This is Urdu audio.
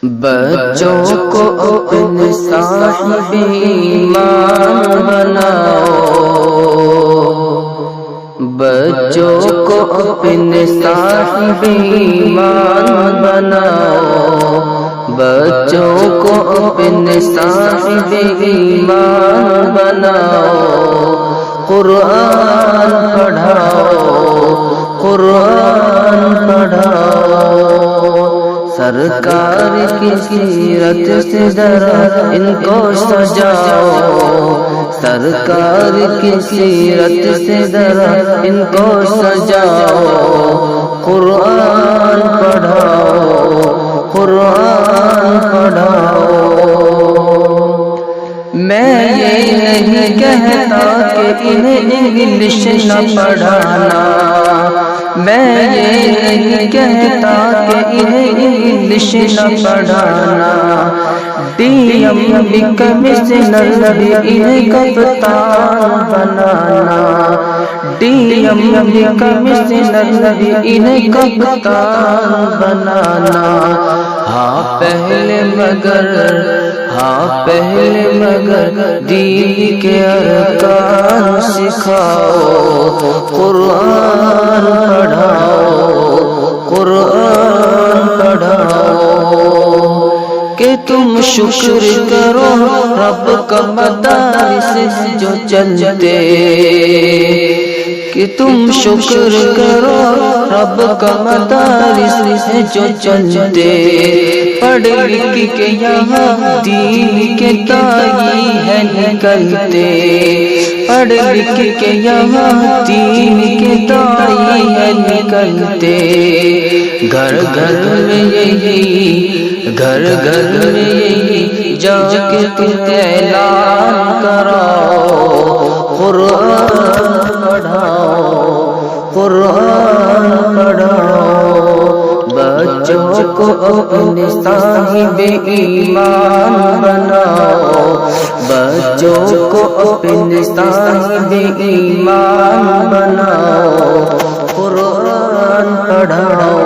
بچوں کو اپنے صاحب ایمان بناؤ، بچوں کو اپنے صاحب ایمان بناؤ، بچوں کو اپنے صاحب ایمان بناؤ، قرآن پڑھاؤ، قرآن پڑھاؤ، سرکار کی سیرت سے ذرا ان کو سجاؤ، سرکار کی سیرت سے ذرا ان کو سجاؤ، قرآن پڑھاؤ، قرآن پڑھاؤ۔ میں یہ نہیں کہتا کہ انہیں انگلش نہ پڑھانا، میں یہ نہیں کہتا کہ انہیں انگلش نہ پڑھانا، ڈی ایم بھی کمشنر بھی انہیں کپتان بنانا، ڈی ایم بھی کمشنر بھی انہیں کپتان بنانا، ہاں پہلے مگر دین کے ارکان سکھاؤ، قرآن پڑھاؤ، قرآن پڑھاؤ، کہ تم شکر کرو رب کا مدارس جو چلتے، کہ تم شکر کرو رب کا مدارس جو چلتے، پڑھ لکھ کے یہاں دین کے داعی ہے نکلتے، پڑھ لکھ کے یہاں دین کے داعی ہے نکلتے، گھر گھر میں یہی، گھر گھر میں یہی جا کے تم اعلان کراؤ، قرآن پڑھاؤ، قرآن پڑھاؤ، بچوں کو اپنے صاحب ایمان بناؤ، بچوں کو اپنے صاحب ایمان بناؤ، قرآن پڑھاؤ۔